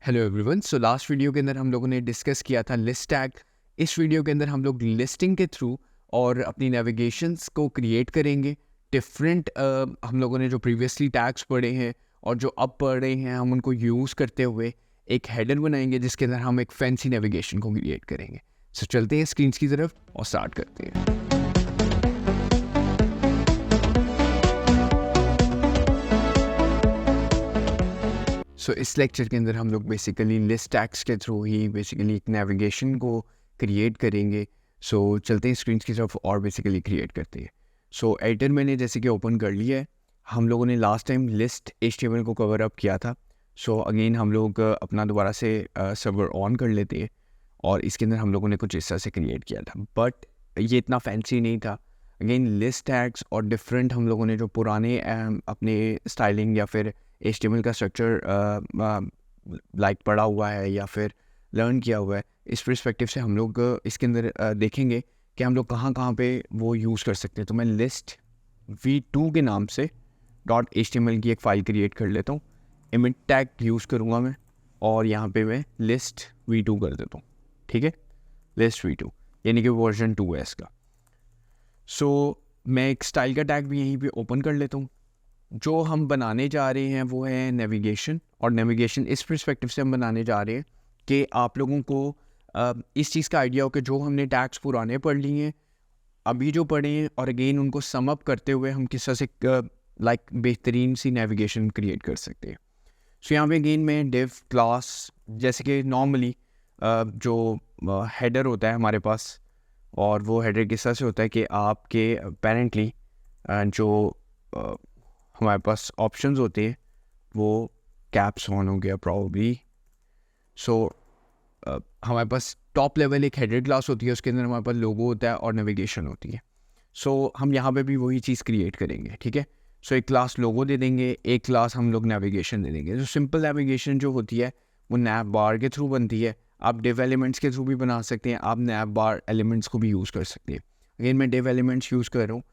Hello everyone. So last video के अंदर हम लोगों ने डिस्कस किया था लिस्ट टैग। इस वीडियो के अंदर हम लोग लिस्टिंग के थ्रू और अपनी नेविगेशंस को क्रिएट करेंगे। डिफरेंट हम लोगों ने जो प्रीवियसली टैग्स पढ़े हैं और जो अब पढ़ रहे हैं हम उनको यूज़ करते हुए एक हेडर बनाएंगे जिसके अंदर हम एक फैंसी नेविगेशन को क्रिएट करेंगे। सो चलते हैं स्क्रीन की तरफ और स्टार्ट करते हैं। सो इस लेक्चर के अंदर हम लोग बेसिकली लिस्ट टैग्स के थ्रू ही बेसिकली एक नेविगेशन को क्रिएट करेंगे। सो चलते हैं स्क्रीन की तरफ और बेसिकली क्रिएट करते हैं। सो एडिटर मैंने जैसे कि ओपन कर लिया है। हम लोगों ने लास्ट टाइम लिस्ट HTML को कवर अप किया था। सो अगेन हम लोग अपना दोबारा से सर्वर ऑन कर लेते हैं और इसके अंदर हम लोगों ने कुछ इस तरह से क्रिएट किया था, बट ये इतना फैंसी नहीं था। अगेन लिस्ट टैग्स और डिफरेंट हम लोगों ने जो पुराने अपने स्टाइलिंग या फिर HTML का स्ट्रक्चर लाइक पढ़ा हुआ है या फिर लर्न किया हुआ है, इस पर्सपेक्टिव से हम लोग इसके अंदर देखेंगे कि हम लोग कहाँ कहाँ पे वो यूज़ कर सकते हैं। तो मैं लिस्ट v2 के नाम से .html की एक फ़ाइल क्रिएट कर लेता हूँ। इमेज टैग यूज़ करूँगा मैं और यहाँ पे मैं लिस्ट v2 कर देता हूँ। ठीक है, लिस्ट v2 यानी कि वर्जन 2 है इसका। सो मैं एक स्टाइल का टैग भी यहीं पे ओपन कर लेता हूँ। जो हम बनाने जा रहे हैं वो है नेविगेशन, और नेविगेशन इस पर्सपेक्टिव से हम बनाने जा रहे हैं कि आप लोगों को इस चीज़ का आइडिया हो कि जो हमने टैग्स पुराने पढ़ लिए हैं, अभी जो पढ़े हैं, और अगेन उनको सम अप करते हुए हम किस तरह से लाइक बेहतरीन सी नेविगेशन क्रिएट कर सकते हैं। सो यहाँ पे अगेन मैं डिव क्लास, जैसे कि नॉर्मली जो हेडर होता है हमारे पास, और वो हेडर किस तरह से होता है कि आपके अपेरेंटली जो हमारे पास ऑप्शंस होते हैं वो कैप्स ऑन हो गया प्रॉब्ली। सो हमारे पास टॉप लेवल एक हेडर क्लास होती है, उसके अंदर हमारे पास लोगो होता है और नेविगेशन होती है। सो हम यहाँ पे भी वही चीज़ क्रिएट करेंगे। ठीक है, सो एक क्लास लोगो दे देंगे, एक क्लास हम लोग नेविगेशन दे देंगे। जो सिंपल नेविगेशन जो होती है वो नैप बार के थ्रू बनती है। आप डिव एलिमेंट्स के थ्रू भी बना सकते हैं, आप नैप बार एलिमेंट्स को भी यूज़ कर सकते हैं। अगेन मैं डिव एलिमेंट्स यूज़ कर रहा हूँ।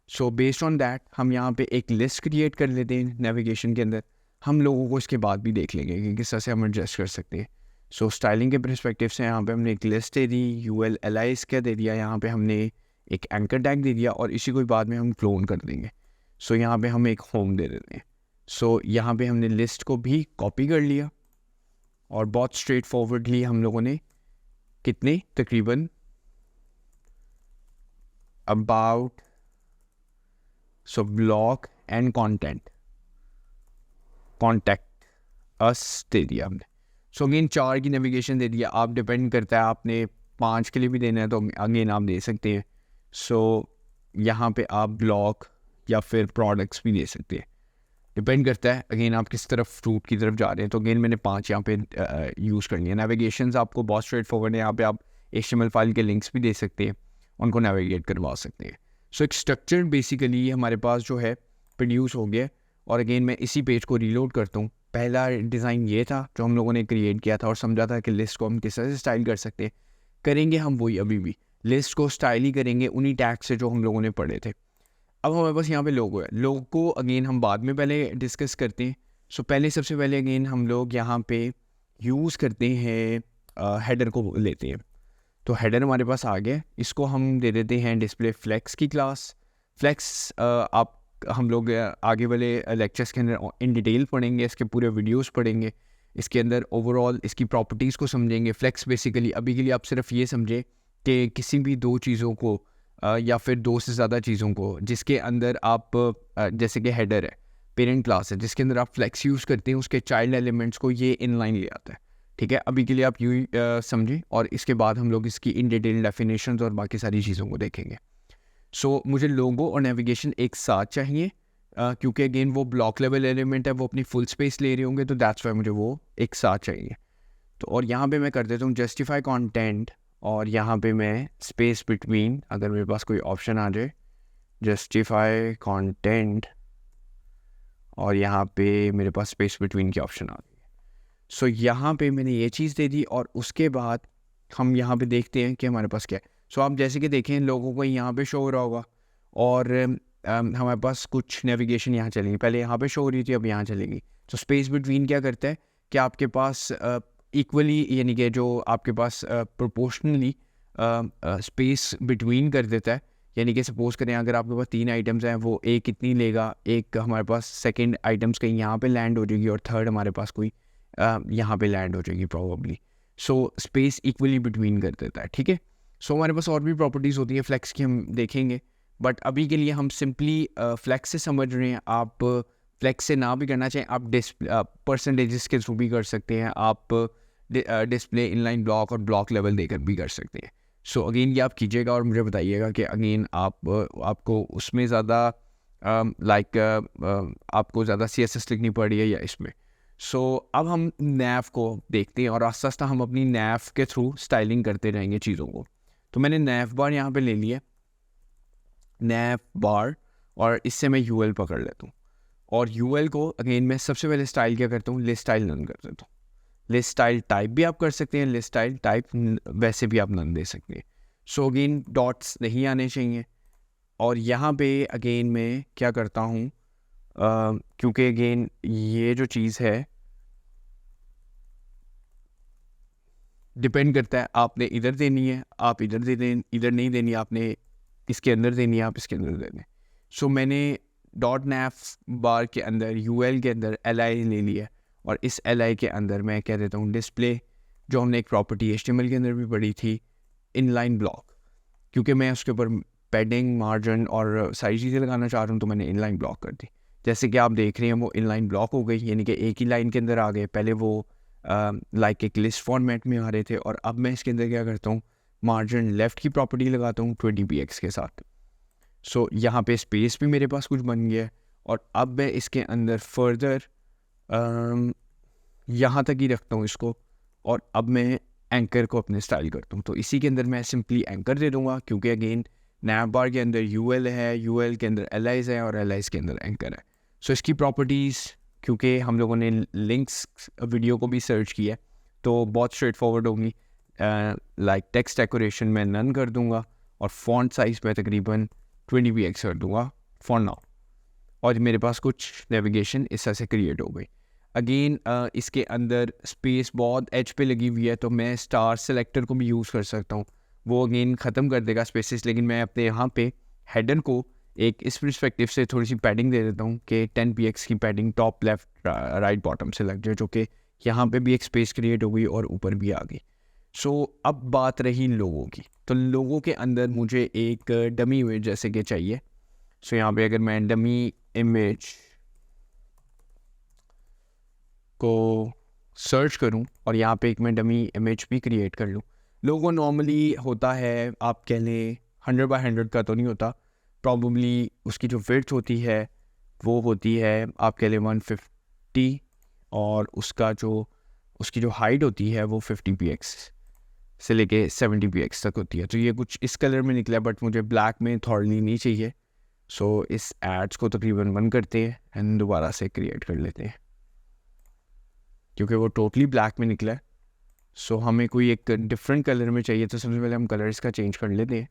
सो बेस्ड ऑन दैट हम यहाँ पे एक लिस्ट क्रिएट कर लेते हैं नेविगेशन के अंदर। हम लोगों को इसके बाद भी देख लेंगे कि किस तरह से हम एडजस्ट कर सकते हैं। सो स्टाइलिंग के परस्पेक्टिव से यहाँ पे हमने एक लिस्ट दे दी, ULLI इसका दे दिया, यहाँ पे हमने एक एंकर टैग दे दिया और इसी को बाद में हम क्लोन कर देंगे। सो यहाँ पे हम एक होम दे देते हैं। सो यहाँ पे हमने लिस्ट को भी कॉपी कर लिया और बहुत स्ट्रेट फॉरवर्डली हम लोगों ने कितने तकरीबन about block and contact us दे दिया हमने। सो अगेन 4 की नेविगेशन दे दिया। आप डिपेंड करता है, आपने 5 के लिए भी देना है तो अगेन आप दे सकते हैं। सो यहाँ पे आप ब्लॉक या फिर प्रोडक्ट्स भी दे सकते हैं, डिपेंड करता है अगेन आप किस तरफ रूट की तरफ जा रहे हैं। तो अगेन मैंने 5 यहाँ पे यूज़ करनी है। नेविगेशंस आपको बहुत स्ट्रेट फॉरवर्ड है, यहाँ पे आप HTML फाइल के लिंक्स भी दे सकते हैं, उनको नेविगेट करवा सकते हैं। सो एक स्ट्रक्चर बेसिकली हमारे पास जो है प्रोड्यूस हो गया। और अगेन मैं इसी पेज को रीलोड करता हूँ। पहला डिज़ाइन ये था जो हम लोगों ने क्रिएट किया था और समझा था कि लिस्ट को हम किस तरह से स्टाइल कर सकते हैं। करेंगे हम वही, अभी भी लिस्ट को स्टाइल ही करेंगे उन्हीं टैग से जो हम लोगों ने पढ़े थे। अब हमारे पास यहाँ पे लोगो है। लोगो को अगेन हम बाद में पहले डिस्कस करते हैं। सो पहले सबसे पहले अगेन हम लोग यहाँ पे यूज़ करते हैं हेडर को लेते हैं। तो हेडर हमारे पास आ गया, इसको हम दे देते हैं डिस्प्ले फ्लेक्स की क्लास। फ्लेक्स हम लोग आगे वाले लेक्चर्स के अंदर इन डिटेल पढ़ेंगे, इसके पूरे वीडियोस पढ़ेंगे, इसके अंदर ओवरऑल इसकी प्रॉपर्टीज़ को समझेंगे। फ्लेक्स बेसिकली अभी के लिए आप सिर्फ ये समझे कि किसी भी 2 चीज़ों को या फिर 2 से ज़्यादा चीज़ों को जिसके अंदर आप जैसे कि हेडर है, पेरेंट क्लास है जिसके अंदर आप फ्लेक्स यूज़ करते हैं, उसके चाइल्ड एलिमेंट्स को ये इनलाइन ले आता है। ठीक है, अभी के लिए आप यूँ समझें और इसके बाद हम लोग इसकी इन डिटेल डेफिनेशंस और बाकी सारी चीज़ों को देखेंगे। सो मुझे लोगो और नेविगेशन एक साथ चाहिए क्योंकि अगेन वो ब्लॉक लेवल एलिमेंट है, वो अपनी फुल स्पेस ले रहे होंगे, तो दैट्स वाई मुझे वो एक साथ चाहिए। तो और यहाँ पे मैं कर देता हूँ जस्टिफाई कंटेंट, और यहाँ पे मैं स्पेस बिटवीन, अगर मेरे पास कोई ऑप्शन आ जाए जस्टिफाई कंटेंट, और यहाँ पे मेरे पास स्पेस बिटवीन की ऑप्शन आ गई। सो यहाँ पे मैंने ये चीज़ दे दी और उसके बाद हम यहाँ पे देखते हैं कि हमारे पास क्या है। सो आप जैसे कि देखें लोगों को यहाँ पे शो हो रहा होगा और हमारे पास कुछ नेविगेशन यहाँ चलेगी, पहले यहाँ पे शो हो रही थी अब यहाँ चलेगी। तो स्पेस बिटवीन क्या करता है कि आपके पास इक्वली यानी कि जो आपके पास प्रोपोर्शनली स्पेस बिटवीन कर देता है। यानी कि सपोज करें अगर आपके पास 3 आइटम्स हैं, वो एक कितनी लेगा, एक हमारे पास सेकंड आइटम्स कहीं यहाँ पे लैंड हो जाएगी और थर्ड हमारे पास कोई यहाँ पे लैंड हो जाएगी probably. So space equally between कर देता है, ठीक है। सो हमारे पास और भी प्रॉपर्टीज़ होती है फ्लेक्स की, हम देखेंगे, बट अभी के लिए हम सिंपली फ्लेक्स से समझ रहे हैं। आप फ्लेक्स से ना भी करना चाहें, आप परसेंटेजेस के थ्रू भी कर सकते हैं, आप डिस्प्ले इनलाइन ब्लॉक और ब्लॉक लेवल देकर भी कर सकते हैं। सो अगेन ये आप कीजिएगा और मुझे बताइएगा कि अगेन आपको उसमें ज़्यादा आपको ज़्यादा CSS लिखनी पड़ी है या इसमें। सो अब हम नैव को देखते हैं और आस्ता आस्ता हम अपनी नैव के थ्रू स्टाइलिंग करते रहेंगे चीज़ों को। तो मैंने नैव बार यहाँ पे ले लिया, नैव बार, और इससे मैं UL पकड़ लेता हूँ और UL को अगेन मैं सबसे पहले स्टाइल क्या करता हूँ, लिस्ट स्टाइल नन कर देता हूँ। लिस्ट स्टाइल टाइप भी आप कर सकते हैं, लिस्ट स्टाइल टाइप वैसे भी आप नन दे सकते हैं। सो अगेन डॉट्स नहीं आने चाहिए। और यहाँ पे अगेन मैं क्या करता हूँ, क्योंकि अगेन ये जो चीज़ है डिपेंड करता है, आपने इधर देनी है, आप इधर दे दें, इधर नहीं देनी, आपने इसके अंदर देनी है, आप इसके अंदर दे दें। सो मैंने डॉट नैफ बार के अंदर UL के अंदर LI ले लिया और इस LI के अंदर मैं कह देता हूँ डिस्प्ले, जो हमने एक प्रॉपर्टी HTML के अंदर भी पढ़ी थी, इनलाइन ब्लॉक। क्योंकि मैं उसके ऊपर पैडिंग, मार्जिन और सारी चीज़ें लगाना चाह रहा हूँ तो मैंने इनलाइन ब्लॉक कर दी। जैसे कि आप देख रहे हैं वो इनलाइन ब्लॉक हो गई, यानी कि एक ही लाइन के अंदर आ गए। पहले वो लाइक एक लिस्ट फॉर्मेट में आ रहे थे और अब मैं इसके अंदर क्या करता हूँ, मार्जिन लेफ़्ट की प्रॉपर्टी लगाता हूँ 20px के साथ। सो यहाँ पे स्पेस भी मेरे पास कुछ बन गया है और अब मैं इसके अंदर फर्दर यहाँ तक ही रखता हूँ इसको, और अब मैं एंकर को अपने स्टाइल करता हूँ। तो इसी के अंदर मैं सिंपली एंकर दे दूँगा, क्योंकि अगेन नैव बार के अंदर UL है, UL के अंदर LIs है और LIs के अंदर एंकर है। सो इसकी प्रॉपर्टीज़, क्योंकि हम लोगों ने लिंक्स वीडियो को भी सर्च किया तो बहुत स्ट्रेट फॉरवर्ड होंगी। लाइक टेक्स्ट डेकोरेशन मैं नन कर दूँगा और फॉन्ट साइज़ में तकरीबन 20px कर दूँगा फॉर नाउ, और मेरे पास कुछ नेविगेशन इस तरह से क्रिएट हो गई। अगेन इसके अंदर स्पेस बहुत एज पे लगी हुई है तो मैं स्टार सेलेक्टर को भी यूज़ कर सकता हूँ, वो अगेन ख़त्म कर देगा स्पेसेस। लेकिन मैं अपने यहाँ पे हेडर को एक इस पर्सपेक्टिव से थोड़ी सी पैडिंग दे देता हूँ कि 10px की padding top left right bottom से लग जाए, जो कि यहाँ पे भी एक स्पेस क्रिएट हो गई और ऊपर भी आ गई। सो अब बात रही लोगों की, तो लोगों के अंदर मुझे एक डमी इमेज जैसे कि चाहिए। सो यहाँ पे अगर मैं डमी इमेज को सर्च करूं और यहाँ पे एक मैं डमी इमेज भी क्रिएट कर लूँ। लोगो नॉर्मली होता है, आप कह लें 100x100 का तो नहीं होता, प्रॉब्ली उसकी जो विड्थ होती है वो होती है आप कह लें 150 और उसकी जो हाइट होती है वो 50px से लेके 70px तक होती है। तो ये कुछ इस कलर में निकला है, बट मुझे ब्लैक में थॉर्डली नहीं चाहिए। सो इस एड्स को तकरीबन बंद करते हैं एंड दोबारा से क्रिएट कर लेते हैं, क्योंकि वो टोटली ब्लैक में निकला है। सो हमें कोई एक डिफरेंट कलर में चाहिए, तो सबसे पहले हम कलर इसका चेंज कर लेते हैं।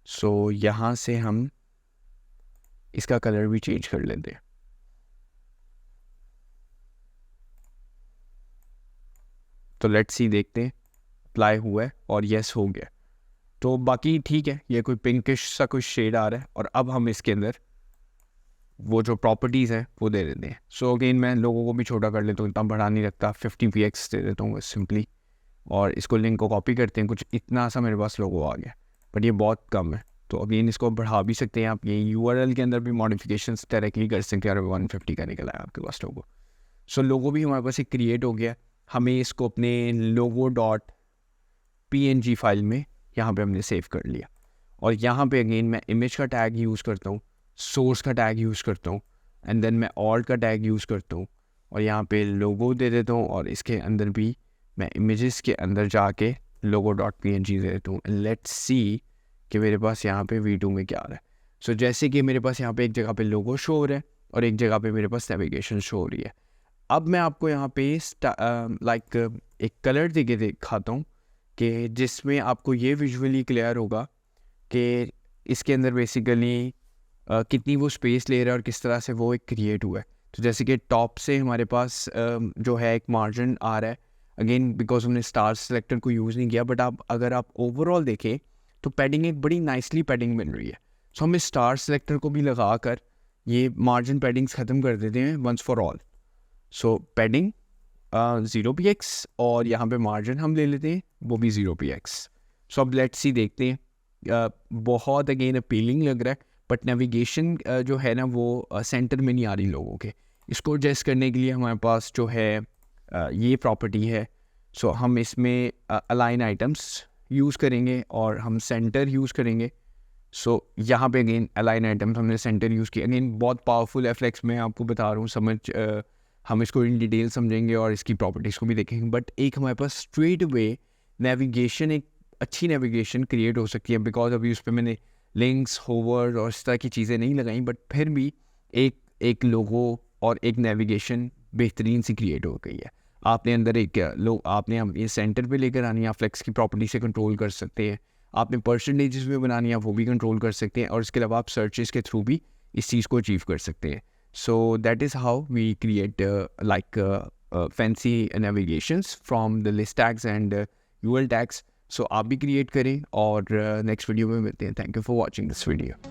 सो यहाँ से हम इसका कलर भी चेंज कर लेते हैं। तो लेट्स सी, देखते हैं अप्लाई हुआ है और येस हो गया। तो बाकी ठीक है, ये कोई पिंकिश सा कोई शेड आ रहा है और अब हम इसके अंदर वो जो प्रॉपर्टीज़ हैं वो दे देते हैं। सो अगेन मैं लोगों को भी छोटा कर लेता हूँ, इतना बड़ा नहीं रखता, 50px दे देता हूँ सिंपली, और इसको लिंक को कॉपी करते हैं। कुछ इतना सा मेरे पास लोगो आ गया, बट ये बहुत कम है, तो अगेन इसको बढ़ा भी सकते हैं आप। ये URL के अंदर भी मॉडिफिकेशंस डायरेक्टली कर सकते हैं और 150 का निकला है आपके पास लोगो। सो लोगो भी हमारे पास एक क्रिएट हो गया। हमें इसको अपने logo.png फाइल में यहाँ पे हमने सेव कर लिया, और यहाँ पे अगेन मैं इमेज का टैग यूज़ करता हूँ, सोर्स का टैग यूज़ करता हूँ, एंड देन मैं ऑल्ट का टैग यूज़ करता हूँ और यहाँ पे लोगो दे देता हूँ, और इसके अंदर भी मैं इमेजेस के अंदर जाके logo.png दे देता हूँ। लेट्स सी कि मेरे पास यहाँ पे V2 में क्या आ रहा है। सो जैसे कि मेरे पास यहाँ पे एक जगह पे लोगो शो हो रहा है और एक जगह पे मेरे पास नेविगेशन शो हो रही है। अब मैं आपको यहाँ पे लाइक एक कलर दे के दिखाता हूँ कि जिसमें आपको ये विजुअली क्लियर होगा कि इसके अंदर बेसिकली कितनी वो स्पेस ले रहा है और किस तरह से वो एक क्रिएट हुआ है। तो जैसे कि टॉप से हमारे पास जो है एक मार्जिन आ रहा है, अगेन बिकॉज हमने स्टार सेलेक्टर को यूज़ नहीं किया, बट अगर आप ओवरऑल देखें तो पैडिंग एक बड़ी नाइसली पैडिंग बन रही है। सो हम इस स्टार सेलेक्टर को भी लगा कर ये मार्जिन पैडिंग्स ख़त्म कर देते हैं once for all. So padding 0px और यहाँ पे मार्जिन हम ले लेते हैं वो भी 0px। सो अब लेट्स सी देखते हैं। बहुत अगेन अपीलिंग लग रहा है, बट नेविगेशन जो है ना वो सेंटर में नहीं आ रही लोगों के। इसको एडजस्ट करने के लिए हमारे पास जो है ये प्रॉपर्टी है। सो हम इसमें अलाइन आइटम्स यूज़ करेंगे और हम सेंटर यूज़ करेंगे। सो यहाँ पे अगेन अलाइन आइटम्स हमने सेंटर यूज़ किया। अगेन बहुत पावरफुल एफ्लेक्स मैं आपको बता रहा हूँ, हम इसको इन डिटेल समझेंगे और इसकी प्रॉपर्टीज़ को भी देखेंगे। बट एक हमारे पास स्ट्रेट वे नेविगेशन, एक अच्छी नेविगेशन क्रिएट हो सकती है, बिकॉज अभी उस पर मैंने लिंक्स, होवर और इस तरह की चीज़ें नहीं लगाई, बट फिर भी एक लोगो और एक नेविगेशन बेहतरीन सी क्रिएट हो गई है। आपने अंदर आपने ये सेंटर पे लेकर आनी है, आप फ्लेक्स की प्रॉपर्टी से कंट्रोल कर सकते हैं। आपने परसेंटेजेस में बनानी है, वो भी कंट्रोल कर सकते हैं, और इसके अलावा आप सर्चेस के थ्रू भी इस चीज़ को अचीव कर सकते हैं। So that is how we create fancy navigations from the list tags and UL tags. So आप भी create करें और next video में मिलते हैं. Thank you for watching this video.